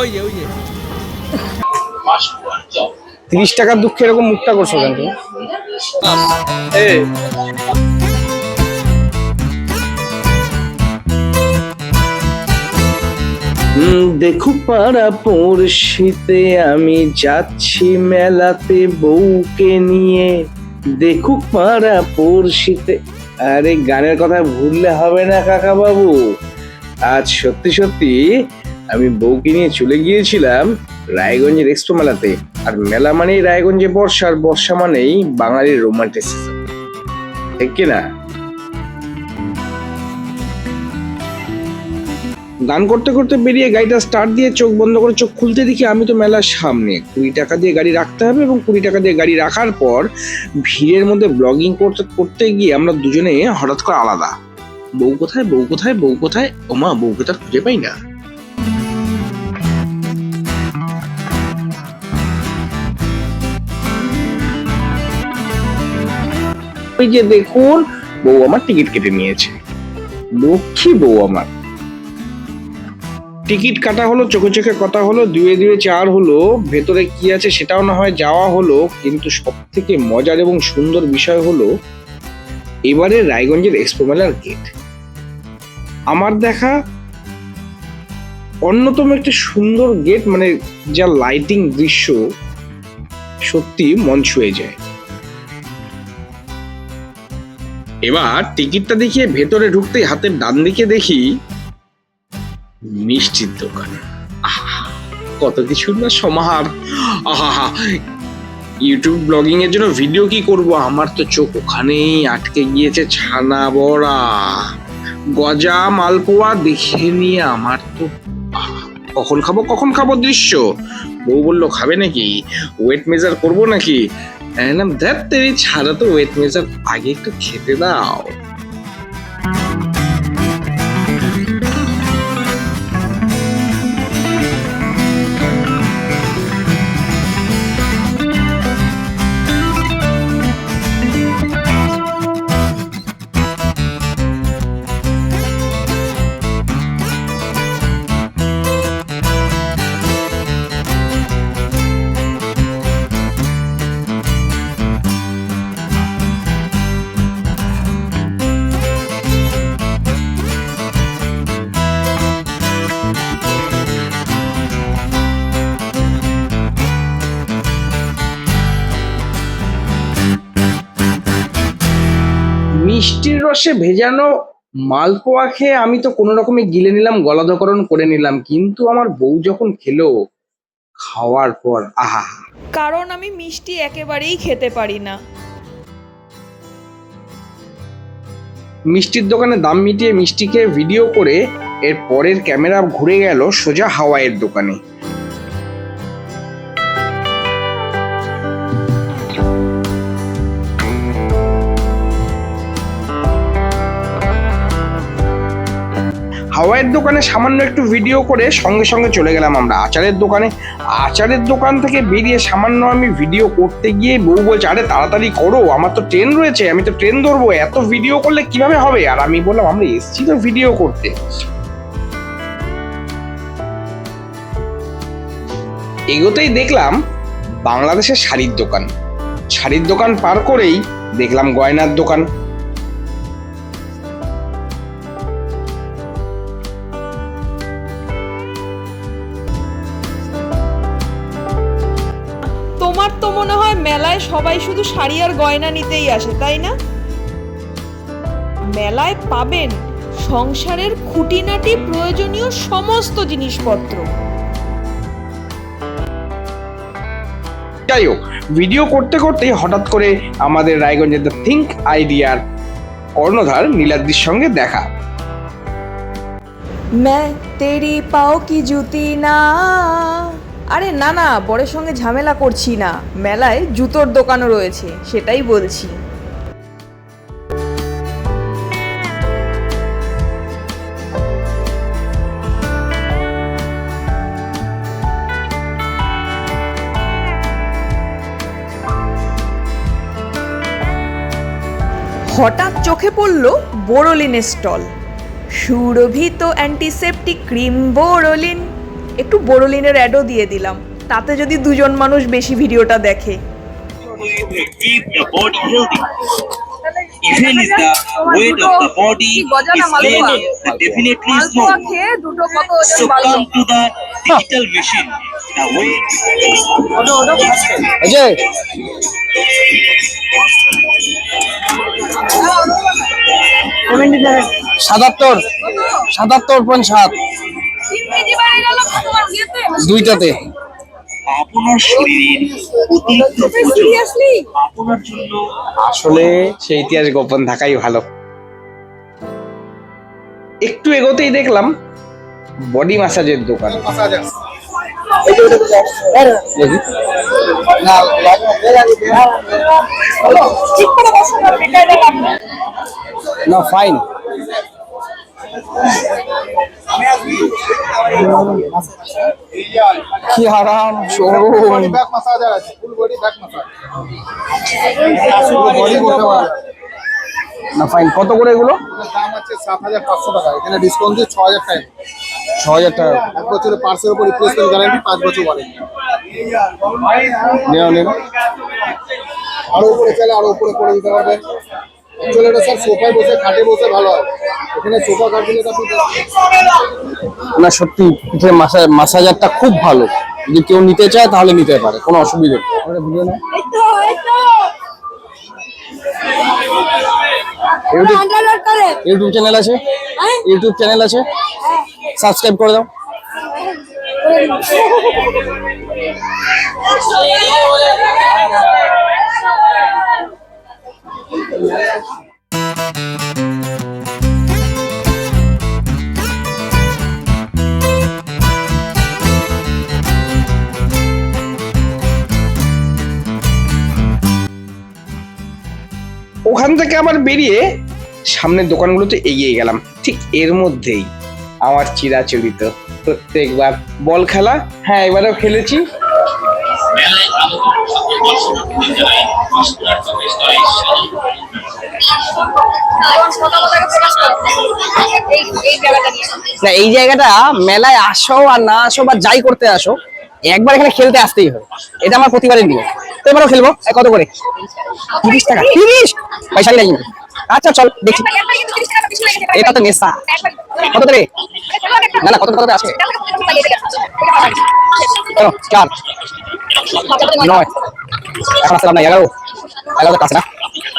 ওই যে 30 টাকার দুঃখে এরকম মুখটা করছো কেন তুমি? দেখুক পাড়া পড়শিতে আমি যাচ্ছি মেলাতে বউকে নিয়ে, দেখুক পাড়া পড়শিতে। আরে গানের কথা ভুললে হবে না কাকা বাবু। আজ সত্যি সত্যি আমি বউকে নিয়ে চলে গিয়েছিলাম রায়গঞ্জের এক্সপো মেলাতে। আর মেলা মানেই রায়গঞ্জে বর্ষা, আর বর্ষা মানেই বাঙালির রোমান্টিসিজম, ঠিক কিনা? গান করতে করতে বেরিয়ে গাড়িটা স্টার্ট দিয়ে চোখ বন্ধ করে চোখ খুলতে দেখি আমি তো মেলার সামনে। 20 টাকা দিয়ে গাড়ি রাখতে হবে, এবং 20 টাকা দিয়ে গাড়ি রাখার পর ভিড়ের মধ্যে ব্লগিং করতে করতে গিয়ে আমরা দুজনে হঠাৎ করে আলাদা। বউ কোথায়, বউ কোথায়, বউ কোথায়? ওমা, বউকে তার খুঁজে পাই না। ওই যে দেখুন, বউ আমার টিকিট কেটে নিয়েছে। লক্ষ্মী বউ আমার। টিকিট কাটা হলো, চোখে চোখে কথা হলো, 2 2 4 হলো, ভেতরে কি আছে সেটাও না হয় যাওয়া হলো। কিন্তু সব থেকে মজার এবং সুন্দর বিষয় হলো এবারে রায়গঞ্জের এক্সপো মেলার গেট। আমার দেখা অন্যতম একটি সুন্দর গেট, মানে যা লাইটিং দৃশ্য সত্যি মন ছুঁয়ে যায়। এবার টিকিটটা দেখিয়ে ভেতরে ঢুকতেই হাতের ডান দিকে দেখি মিষ্টির দোকান। কত কিছু না সমাহার। আহা, ইউটিউব ব্লগিং এর জন্য ভিডিও কি করব, আমার তো চোখ ওখানেই আটকে গিয়েছে। ছানা বড়া, গজা, মালপোয়া দেখে নিয়ে আমার তো কখন খাবো দৃশ্য। বউ বললো খাবে নাকি, ওয়েট মেজার করবো নাকি? ধ্যাত তেরি, ছাড়া তো ওয়েট মেজার, আগে একটু খেতে দাও। মিষ্টির রসে ভেজানো মালপোয়া খেয়ে আমি তো কোনো রকমে গিলে নিলাম, গলাধকরণ করে নিলাম। কিন্তু আমার বউ যখন খেলো, খাওয়ার পর আহা। কারণ আমি মিষ্টি একেবারেই খেতে পারি না। মিষ্টির দোকানে দাম মিটিয়ে মিষ্টি খেয়ে ভিডিও করে এর পরের ক্যামেরা ঘুরে গেল সোজা হাওয়াইয়ের দোকানে। হাওয়াইয়ের দোকানে সামান্য একটু ভিডিও করে সঙ্গে সঙ্গে চলে গেলাম আমরা আচারের দোকানে। আচারের দোকান থেকে বেরিয়ে সামান্য আমি ভিডিও করতে গিয়ে বউ বলছে, আরে তাড়াতাড়ি করো, আমার তো ট্রেন রয়েছে, আমি তো ট্রেন ধরবো, এত ভিডিও করলে কিভাবে হবে? আর আমি বললাম আমরা এসছি তো ভিডিও করতে। এগোতেই দেখলাম বাংলাদেশের শাড়ির দোকান। শাড়ির দোকান পার করেই দেখলাম গয়নার দোকান। তোমার তো মনে হয় মেলায় সবাই শুধু শাড়ি আর গয়না নিতেই আসে, তাই না? মেলায় পাবেন সংসারের খুঁটিনাটি প্রয়োজনীয় সমস্ত জিনিসপত্র। যাই হোক, ভিডিও করতে করতে হঠাৎ করে আমাদের রায়গঞ্জের দ্য থিঙ্ক আইডিয়ার কর্ণধার নীলাদ্রির সঙ্গে দেখা। मैं तेरी पाओ की जूती ना। আরে না না, বরের সঙ্গে ঝামেলা করছি না, মেলায় জুতোর দোকানও রয়েছে, সেটাই বলছি। হঠাৎ চোখে পড়ল বোরোলিনের স্টল। সুরভিত অ্যান্টিসেপটিক ক্রিম বোরোলিন, একটু বোরোলিনের অ্যাডও দিয়ে দিলাম, তাতে যদি দুজন মানুষ বেশি ভিডিওটা দেখে। keep the body healthy. Even if the weight of the body is gaining, definitely is more. So come to the digital machine. The weight. Ajay 77.7 দুইটাতে। আপনার শরীরের অতিরিক্ত ওজন আপনার জন্য আসলে সেই ইতিহাস গোপন থাকাই ভালো। একটু এগোতেই দেখলাম বডি ম্যাসাজের দোকান। দেখি। না ফাইন। কি হারাম শোরুম। ব্যাক মাসাজার আছে, full body back massage. Body করতে পারবে। না ফাইন। কত করে এগুলো? এটার দাম আছে 7500 টাকা। এখানে ডিসকাউন্ট দিয়ে 6000 টাকা। 6000 টাকা। এক বছরের পার্সের উপর রিপ্লেসমেন্ট গ্যারান্টি, 5 বছর ওয়ারেন্টি। নেও নেও। আরো উপরে চাইলে আরো উপরে করে দিতে পারবেন। অ্যাকচুয়ালি এটা স্যার সোফায় বসে খাটে বসে ভালো হয়। এখানে সোফা কাট দিলে তো আপনি না সত্যি পিঠে মাসাজারটা খুব ভালো। যদি কেউ নিতে চায় তাহলে নিতে পারে, কোনো অসুবিধা নেই। ওটা ভিডিও না ইউটিউব চ্যানেল আছে, ইউটিউব চ্যানেল আছে, সাবস্ক্রাইব করে দাও। ওখান থেকে আবার বেরিয়ে সামনের দোকানগুলোতে এগিয়ে গেলাম। ঠিক এর মধ্যেই আমার চিরাচরিত প্রত্যেকবার বল খেলা। হ্যাঁ, এবারেও খেলেছি। না এই জায়গাটা মেলায় আসো আর না আসো বা যাই করতে আসো, একবার এখানে খেলতে আসতেই হবে। এটা আমার প্রতিবারের নিয়ম। তো এবারও খেলবো। কত করে? 30 টাকা। 30 পয়সা নেই কিন্তু। আচ্ছা চল দেখি। এটা তো নেশা। কত করে? না না কত কত আছে? চলো 4 9 এখন আসলাম না 11 11 কাছে না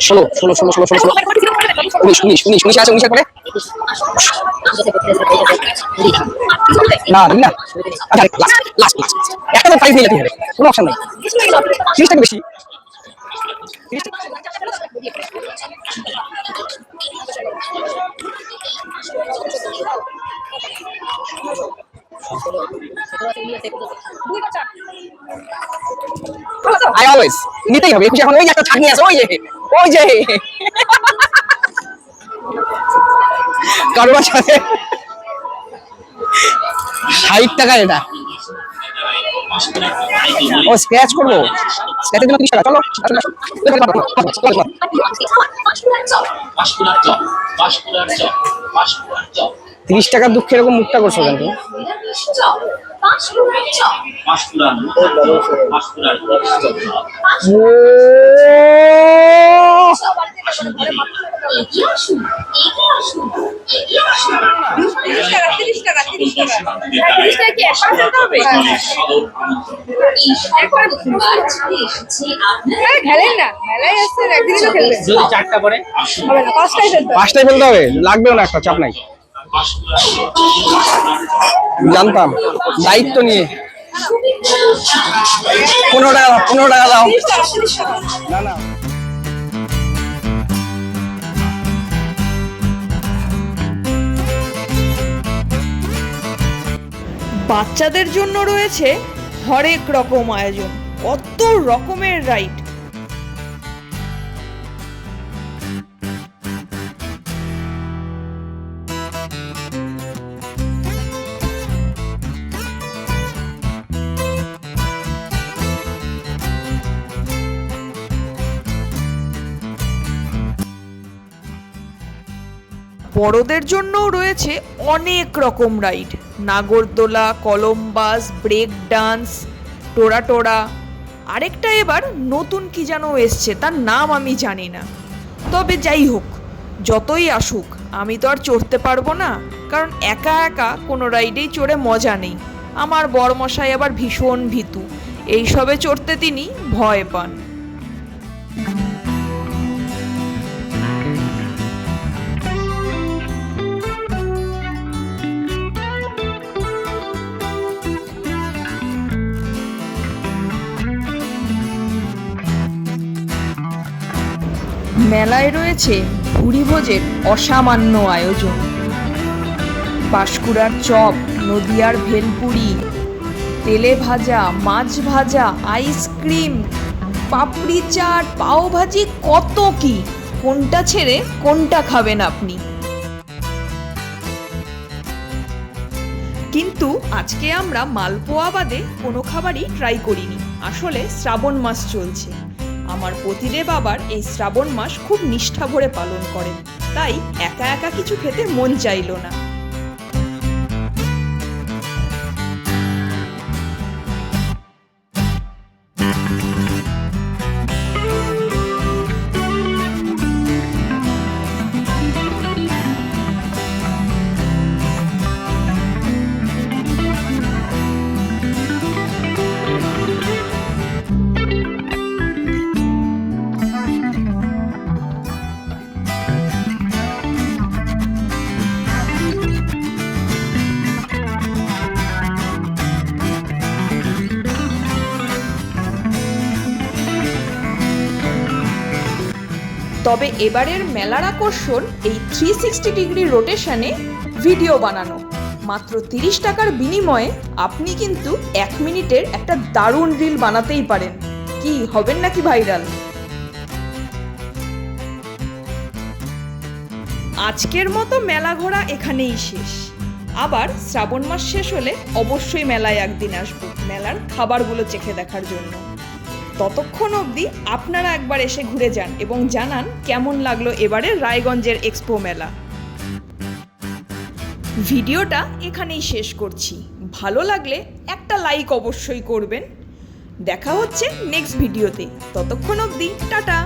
16 16 16 16 16 19 19 19 আছে 19 পরে না না আচ্ছা লাস্ট একটা প্রাইস নিয়ে যেতে হবে, কোনো অপশন নেই। 30 টাকা বেশি। I always নিতেই হবে। 21 এখন ওই একটা ছাড় নিয়ে আছে, ওই যে কারোর সাথে 60 টাকা এটা। ও স্ক্র্যাচ করবো, স্ক্র্যাচের জন্য 30 টাকা। চলো 30 টাকার দুঃখে এরকম মুখটা করছো কেন তুমি? পাঁচটায় ফেলতে হবে, লাগবেও না, একটা চাপ নাই। জানতাম দায়িত্ব নিয়ে। 15 টাকা 15 টাকা দাও। না না বাচ্চাদের জন্য রয়েছে হরেক রকম আয়োজন, কত রকমের রাইড। বড়দের জন্যও রয়েছে অনেক রকম রাইড, নাগরদোলা, কলম্বাস, ব্রেক ডান্স, টোরা, আরেকটা এবার নতুন কি যেন এসছে, তার নাম আমি জানি না। তবে যাই হোক, যতই আসুক আমি তো আর চড়তে পারবো না, কারণ একা একা কোনো রাইডেই চড়ে মজা নেই। আমার বরমশাই আবার ভীষণ ভীতু, এইসবে চড়তে তিনি ভয় পান। মেলায় রয়েছে ভুরিভোজের অসামান্য আয়োজন। পাঁশকুড়ার চপ, নদিয়ার ভেলপুরি, তেলে ভাজা, মাছ ভাজা, আইসক্রিম, পাপড়ি চাট, পাওভাজি, কত কি! কোনটা ছেড়ে কোনটা খাবেন আপনি? কিন্তু আজকে আমরা মালপোয়া বাদে কোনো খাবারই ট্রাই করিনি। আসলে শ্রাবণ মাস চলছে। আমার পতিদেব আবার এই শ্রাবণ মাস খুব নিষ্ঠা ভরে পালন করেন, তাই একা একা কিছু খেতে মন চাইল না। তবে এবারের মেলার আকর্ষণ এই 360 ডিগ্রি রোটেশনে ভিডিও বানানো। মাত্র 30 টাকার বিনিময়ে আপনি কিন্তু 1 মিনিটের একটা দারুণ রিল বানাতেই পারেন। কি হবেন নাকি ভাইরাল? আজকের মতো মেলা ঘোরা এখানেই শেষ। আবার শ্রাবণ মাস শেষ হলে অবশ্যই মেলায় একদিন আসবো, মেলার খাবারগুলো চেখে দেখার জন্য। ততক্ষণ অবধি আপনারা একবার এসে ঘুরে যান এবং জানান কেমন লাগলো এবারের রায়গঞ্জের এক্সপো মেলা। ভিডিওটা এখানেই শেষ করছি। ভালো লাগলে একটা লাইক অবশ্যই করবেন। দেখা হচ্ছে নেক্সট ভিডিওতে। ততক্ষণ অবধি টাটা।